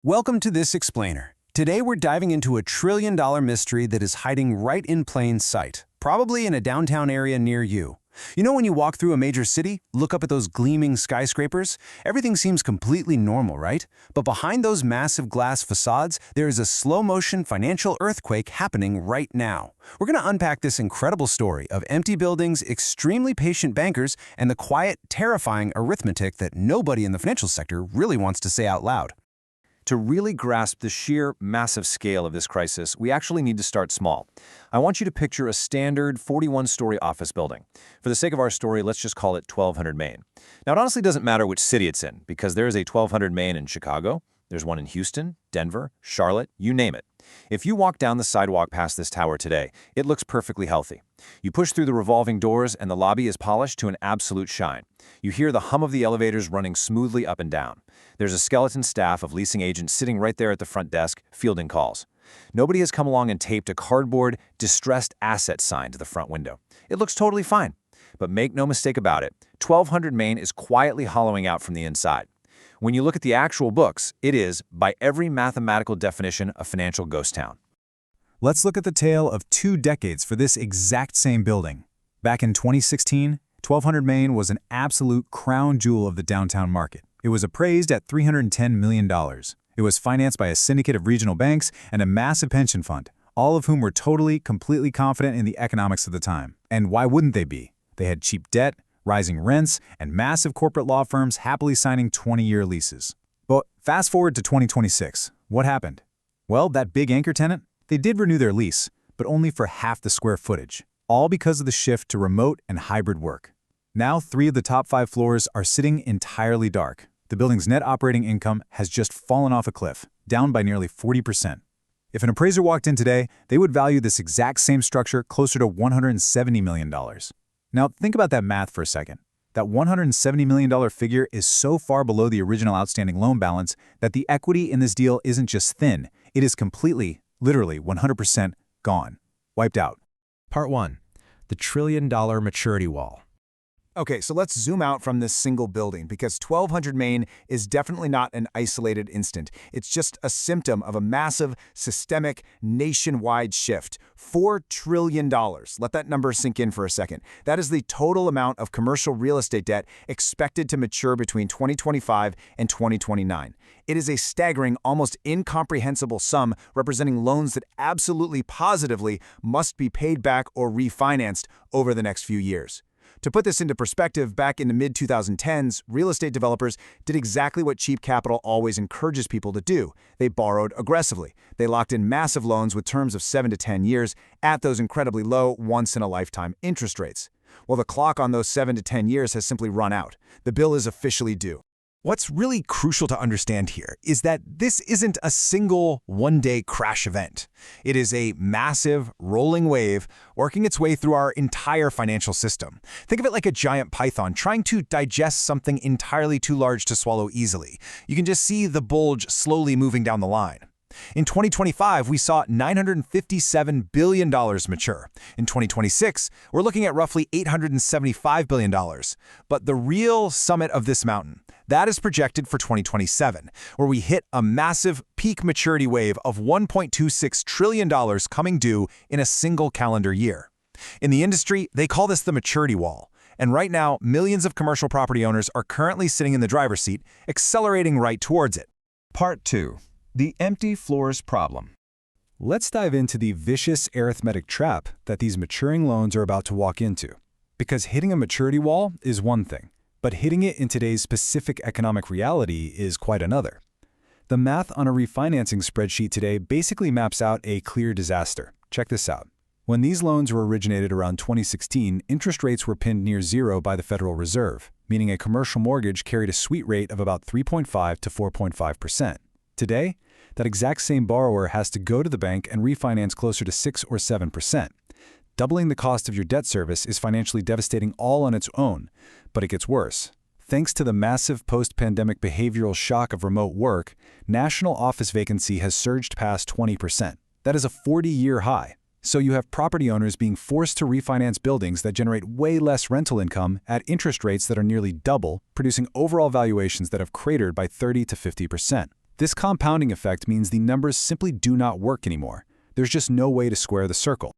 Welcome to This Explainer. Today we're diving into a trillion-dollar mystery that is hiding right in plain sight, probably in a downtown area near you. You know when you walk through a major city, look up at those gleaming skyscrapers? Everything seems completely normal, right? But behind those massive glass facades, there is a slow-motion financial earthquake happening right now. We're going to unpack this incredible story of empty buildings, extremely patient bankers, and the quiet, terrifying arithmetic that nobody in the financial sector really wants to say out loud. To really grasp the sheer, massive scale of this crisis, we actually need to start small. I want you to picture a standard 41-story office building. For the sake of our story, let's just call it 1200 Main. Now, it honestly doesn't matter which city it's in, because there is a 1200 Main in Chicago, there's one in Houston, Denver, Charlotte, you name it. If you walk down the sidewalk past this tower today, it looks perfectly healthy. You push through the revolving doors and the lobby is polished to an absolute shine. You hear the hum of the elevators running smoothly up and down. There's a skeleton staff of leasing agents sitting right there at the front desk, fielding calls. Nobody has come along and taped a cardboard, distressed asset sign to the front window. It looks totally fine. But make no mistake about it, 1200 Main is quietly hollowing out from the inside. When you look at the actual books, it is, by every mathematical definition, a financial ghost town. Let's look at the tale of 2 decades for this exact same building. Back in 2016, 1200 Main was an absolute crown jewel of the downtown market. It was appraised at $310 million. It was financed by a syndicate of regional banks and a massive pension fund, all of whom were completely confident in the economics of the time. And why wouldn't they be? They had cheap debt, rising rents, and massive corporate law firms happily signing 20-year leases. But fast forward to 2026. What happened? Well, that big anchor tenant, they did renew their lease, but only for half the square footage, all because of the shift to remote and hybrid work. Now, 3 of the top 5 floors are sitting entirely dark. The building's net operating income has just fallen off a cliff, down by nearly 40%. If an appraiser walked in today, they would value this exact same structure closer to $170 million. Now, think about that math for a second. That $170 million figure is so far below the original outstanding loan balance that the equity in this deal isn't just thin, it is completely, literally 100% gone, wiped out. Part 1. The trillion-dollar maturity wall. Okay, so let's zoom out from this single building because 1200 Main is definitely not an isolated instant. It's just a symptom of a massive, systemic, nationwide shift. $4 trillion. Let that number sink in for a second. That is the total amount of commercial real estate debt expected to mature between 2025 and 2029. It is a staggering, almost incomprehensible sum representing loans that absolutely positively must be paid back or refinanced over the next few years. To put this into perspective, back in the mid-2010s, real estate developers did exactly what cheap capital always encourages people to do. They borrowed aggressively. They locked in massive loans with terms of 7 to 10 years at those incredibly low, once-in-a-lifetime interest rates. Well, the clock on those 7 to 10 years has simply run out. The bill is officially due. What's really crucial to understand here is that this isn't a single one-day crash event. It is a massive, rolling wave working its way through our entire financial system. Think of it like a giant python trying to digest something entirely too large to swallow easily. You can just see the bulge slowly moving down the line. In 2025, we saw $957 billion mature. In 2026, we're looking at roughly $875 billion. But the real summit of this mountain, that is projected for 2027, where we hit a massive peak maturity wave of $1.26 trillion coming due in a single calendar year. In the industry, they call this the maturity wall. And right now, millions of commercial property owners are currently sitting in the driver's seat, accelerating right towards it. Part 2. The empty floors problem. Let's dive into the vicious arithmetic trap that these maturing loans are about to walk into. Because hitting a maturity wall is one thing, but hitting it in today's specific economic reality is quite another. The math on a refinancing spreadsheet today basically maps out a clear disaster. Check this out. When these loans were originated around 2016, interest rates were pinned near zero by the Federal Reserve, meaning a commercial mortgage carried a sweet rate of about 3.5 to 4.5%. Today, that exact same borrower has to go to the bank and refinance closer to 6 or 7%. Doubling the cost of your debt service is financially devastating all on its own, but it gets worse. Thanks to the massive post-pandemic behavioral shock of remote work, national office vacancy has surged past 20%. That is a 40-year high. So you have property owners being forced to refinance buildings that generate way less rental income at interest rates that are nearly double, producing overall valuations that have cratered by 30 to 50%. This compounding effect means the numbers simply do not work anymore. There's just no way to square the circle.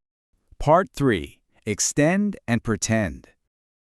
Part 3. Extend and pretend.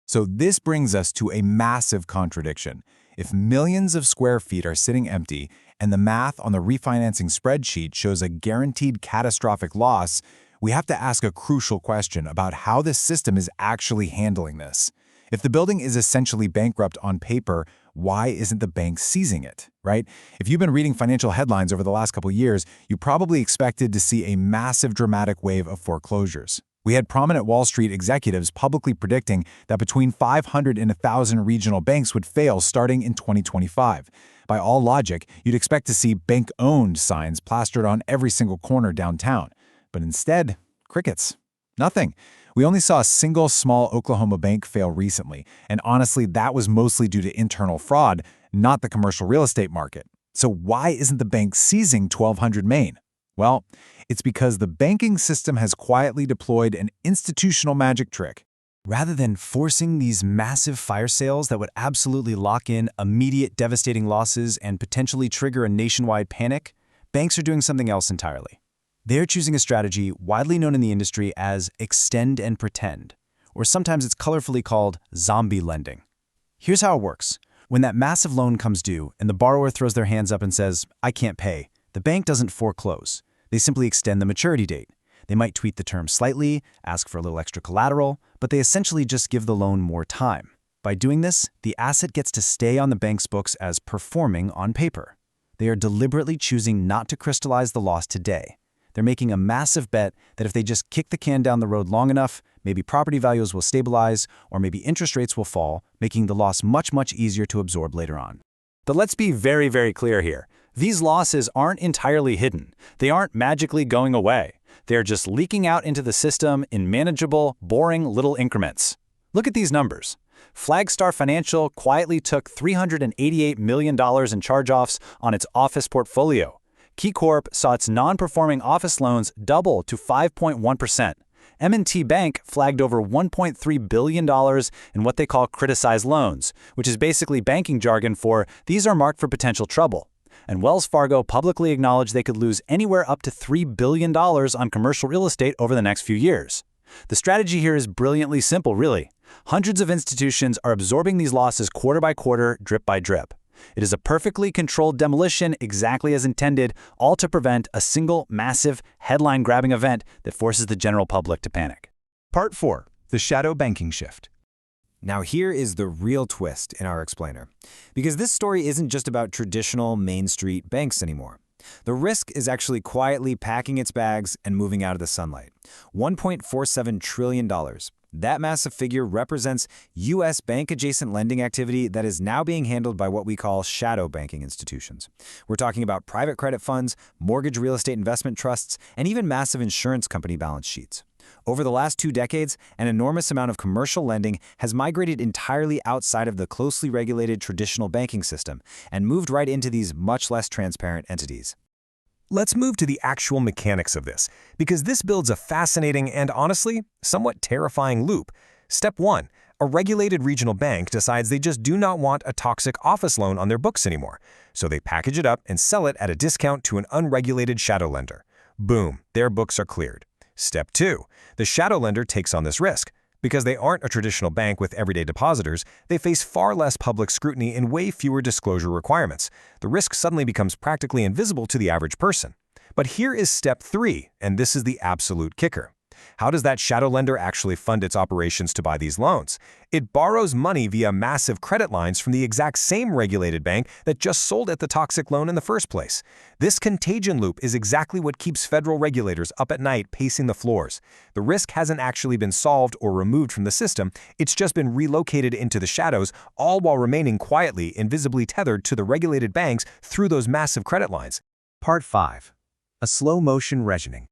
So this brings us to a massive contradiction. If millions of square feet are sitting empty and the math on the refinancing spreadsheet shows a guaranteed catastrophic loss, we have to ask a crucial question about how this system is actually handling this. If the building is essentially bankrupt on paper, why isn't the bank seizing it, right? If you've been reading financial headlines over the last couple years, you probably expected to see a massive dramatic wave of foreclosures. We had prominent Wall Street executives publicly predicting that between 500 and 1,000 regional banks would fail starting in 2025. By all logic, you'd expect to see bank-owned signs plastered on every single corner downtown. But instead, crickets. Nothing. We only saw a single small Oklahoma bank fail recently, and honestly, that was mostly due to internal fraud, not the commercial real estate market. So why isn't the bank seizing 1200 Main? Well, it's because the banking system has quietly deployed an institutional magic trick. Rather than forcing these massive fire sales that would absolutely lock in immediate devastating losses and potentially trigger a nationwide panic, banks are doing something else entirely. They're choosing a strategy widely known in the industry as extend and pretend, or sometimes it's colorfully called zombie lending. Here's how it works. When that massive loan comes due and the borrower throws their hands up and says, "I can't pay," the bank doesn't foreclose. They simply extend the maturity date. They might tweak the terms slightly, ask for a little extra collateral, but they essentially just give the loan more time. By doing this, the asset gets to stay on the bank's books as performing on paper. They are deliberately choosing not to crystallize the loss today. They're making a massive bet that if they just kick the can down the road long enough, maybe property values will stabilize, or maybe interest rates will fall, making the loss much, much easier to absorb later on. But let's be very, very clear here. These losses aren't entirely hidden. They aren't magically going away. They're just leaking out into the system in manageable, boring little increments. Look at these numbers. Flagstar Financial quietly took $388 million in charge-offs on its office portfolio. KeyCorp saw its non-performing office loans double to 5.1%. M&T Bank flagged over $1.3 billion in what they call criticized loans, which is basically banking jargon for these are marked for potential trouble. And Wells Fargo publicly acknowledged they could lose anywhere up to $3 billion on commercial real estate over the next few years. The strategy here is brilliantly simple, really. Hundreds of institutions are absorbing these losses quarter by quarter, drip by drip. It is a perfectly controlled demolition exactly as intended, all to prevent a single, massive, headline-grabbing event that forces the general public to panic. Part 4. The shadow banking shift. Now here is the real twist in our explainer. Because this story isn't just about traditional Main Street banks anymore. The risk is actually quietly packing its bags and moving out of the sunlight. $1.47 trillion. That massive figure represents U.S. bank-adjacent lending activity that is now being handled by what we call shadow banking institutions. We're talking about private credit funds, mortgage real estate investment trusts, and even massive insurance company balance sheets. Over the last 2 decades, an enormous amount of commercial lending has migrated entirely outside of the closely regulated traditional banking system and moved right into these much less transparent entities. Let's move to the actual mechanics of this, because this builds a fascinating and honestly, somewhat terrifying loop. Step 1. A regulated regional bank decides they just do not want a toxic office loan on their books anymore, so they package it up and sell it at a discount to an unregulated shadow lender. Boom, their books are cleared. Step 2. The shadow lender takes on this risk. Because they aren't a traditional bank with everyday depositors, they face far less public scrutiny and way fewer disclosure requirements. The risk suddenly becomes practically invisible to the average person. But here is step 3, and this is the absolute kicker. How does that shadow lender actually fund its operations to buy these loans? It borrows money via massive credit lines from the exact same regulated bank that just sold it the toxic loan in the first place. This contagion loop is exactly what keeps federal regulators up at night pacing the floors. The risk hasn't actually been solved or removed from the system, it's just been relocated into the shadows, all while remaining quietly, invisibly tethered to the regulated banks through those massive credit lines. Part 5. A slow-motion regining.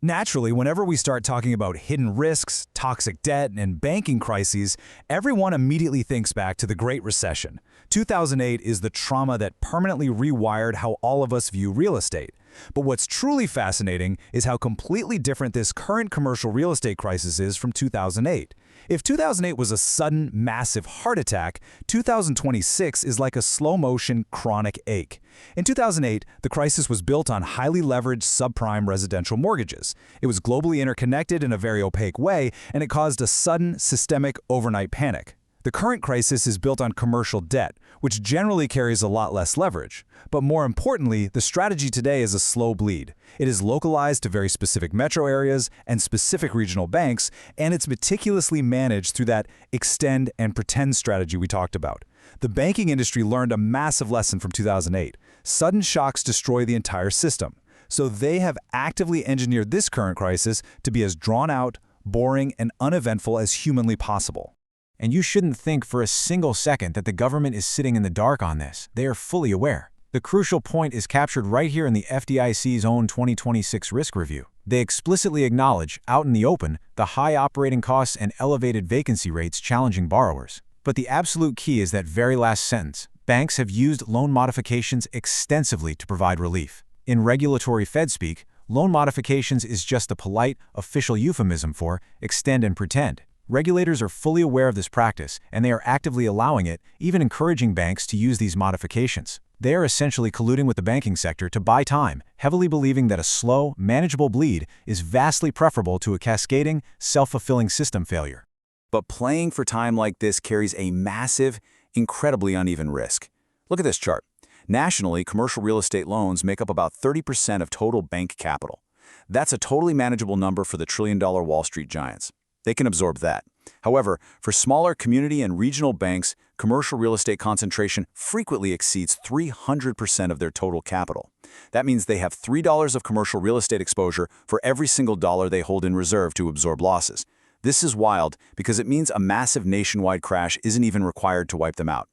Naturally, whenever we start talking about hidden risks, toxic debt, and banking crises, everyone immediately thinks back to the Great Recession. 2008 is the trauma that permanently rewired how all of us view real estate. But what's truly fascinating is how completely different this current commercial real estate crisis is from 2008. If 2008 was a sudden, massive heart attack, 2026 is like a slow-motion, chronic ache. In 2008, the crisis was built on highly leveraged subprime residential mortgages. It was globally interconnected in a very opaque way, and it caused a sudden, systemic, overnight panic. The current crisis is built on commercial debt, which generally carries a lot less leverage. But more importantly, the strategy today is a slow bleed. It is localized to very specific metro areas and specific regional banks, and it's meticulously managed through that extend and pretend strategy we talked about. The banking industry learned a massive lesson from 2008. Sudden shocks destroy the entire system. So they have actively engineered this current crisis to be as drawn out, boring, and uneventful as humanly possible. And you shouldn't think for a single second that the government is sitting in the dark on this. They are fully aware. The crucial point is captured right here in the FDIC's own 2026 risk review. They explicitly acknowledge, out in the open, the high operating costs and elevated vacancy rates challenging borrowers. But the absolute key is that very last sentence. Banks have used loan modifications extensively to provide relief. In regulatory Fed speak, loan modifications is just a polite, official euphemism for extend and pretend. Regulators are fully aware of this practice, and they are actively allowing it, even encouraging banks to use these modifications. They are essentially colluding with the banking sector to buy time, heavily believing that a slow, manageable bleed is vastly preferable to a cascading, self-fulfilling system failure. But playing for time like this carries a massive, incredibly uneven risk. Look at this chart. Nationally, commercial real estate loans make up about 30% of total bank capital. That's a totally manageable number for the trillion-dollar Wall Street giants. They can absorb that. However, for smaller community and regional banks, commercial real estate concentration frequently exceeds 300% of their total capital. That means they have $3 of commercial real estate exposure for every single dollar they hold in reserve to absorb losses. This is wild because it means a massive nationwide crash isn't even required to wipe them out.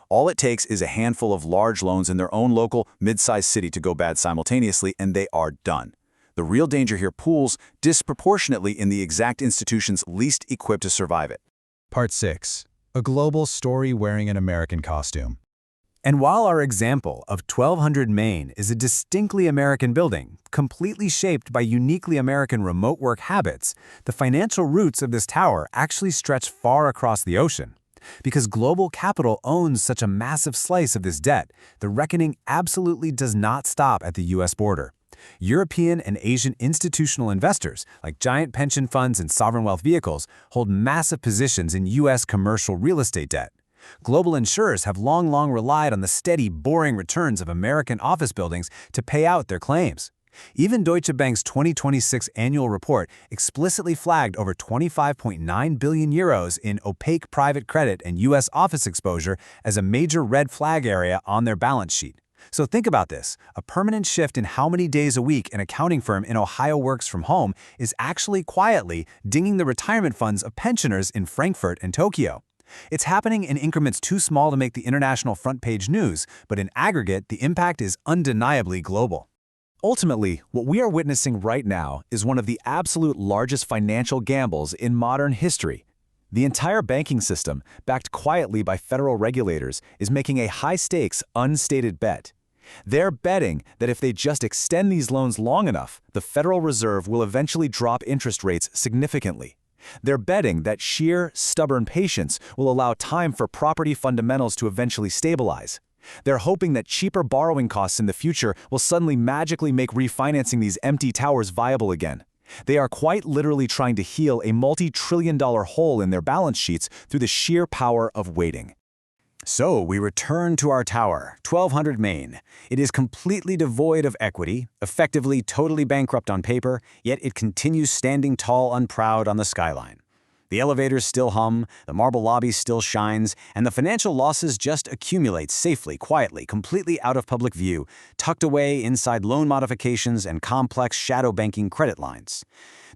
All it takes is a handful of large loans in their own local, mid-sized city to go bad simultaneously, and they are done. The real danger here pools disproportionately in the exact institutions least equipped to survive it. Part 6. A global story wearing an American costume. And while our example of 1200 Main is a distinctly American building, completely shaped by uniquely American remote work habits, the financial roots of this tower actually stretch far across the ocean. Because global capital owns such a massive slice of this debt, the reckoning absolutely does not stop at the U.S. border. European and Asian institutional investors, like giant pension funds and sovereign wealth vehicles, hold massive positions in U.S. commercial real estate debt. Global insurers have long relied on the steady, boring returns of American office buildings to pay out their claims. Even Deutsche Bank's 2026 annual report explicitly flagged over 25.9 billion euros in opaque private credit and U.S. office exposure as a major red flag area on their balance sheet. So think about this. A permanent shift in how many days a week an accounting firm in Ohio works from home is actually quietly dinging the retirement funds of pensioners in Frankfurt and Tokyo. It's happening in increments too small to make the international front page news, but in aggregate, the impact is undeniably global. Ultimately, what we are witnessing right now is one of the absolute largest financial gambles in modern history. The entire banking system, backed quietly by federal regulators, is making a high-stakes, unstated bet. They're betting that if they just extend these loans long enough, the Federal Reserve will eventually drop interest rates significantly. They're betting that sheer, stubborn patience will allow time for property fundamentals to eventually stabilize. They're hoping that cheaper borrowing costs in the future will suddenly magically make refinancing these empty towers viable again. They are quite literally trying to heal a multi-trillion-dollar hole in their balance sheets through the sheer power of waiting. So we return to our tower, 1200 Main. It is completely devoid of equity, effectively totally bankrupt on paper, yet it continues standing tall and proud on the skyline. The elevators still hum, the marble lobby still shines, and the financial losses just accumulate safely, quietly, completely out of public view, tucked away inside loan modifications and complex shadow banking credit lines.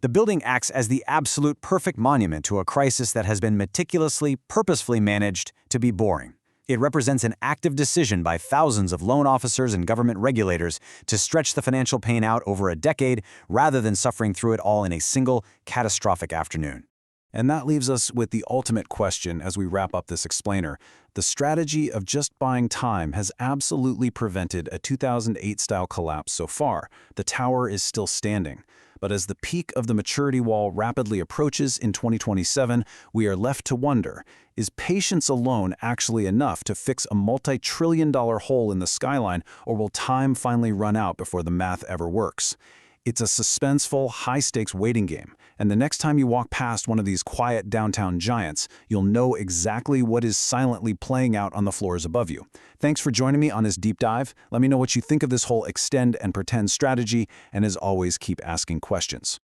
The building acts as the absolute perfect monument to a crisis that has been meticulously, purposefully managed to be boring. It represents an active decision by thousands of loan officers and government regulators to stretch the financial pain out over a decade rather than suffering through it all in a single, catastrophic afternoon. And that leaves us with the ultimate question as we wrap up this explainer. The strategy of just buying time has absolutely prevented a 2008-style collapse so far. The tower is still standing. But as the peak of the maturity wall rapidly approaches in 2027, we are left to wonder, is patience alone actually enough to fix a multi-trillion-dollar hole in the skyline, or will time finally run out before the math ever works? It's a suspenseful, high-stakes waiting game, and the next time you walk past one of these quiet downtown giants, you'll know exactly what is silently playing out on the floors above you. Thanks for joining me on this deep dive. Let me know what you think of this whole extend and pretend strategy, and as always, keep asking questions.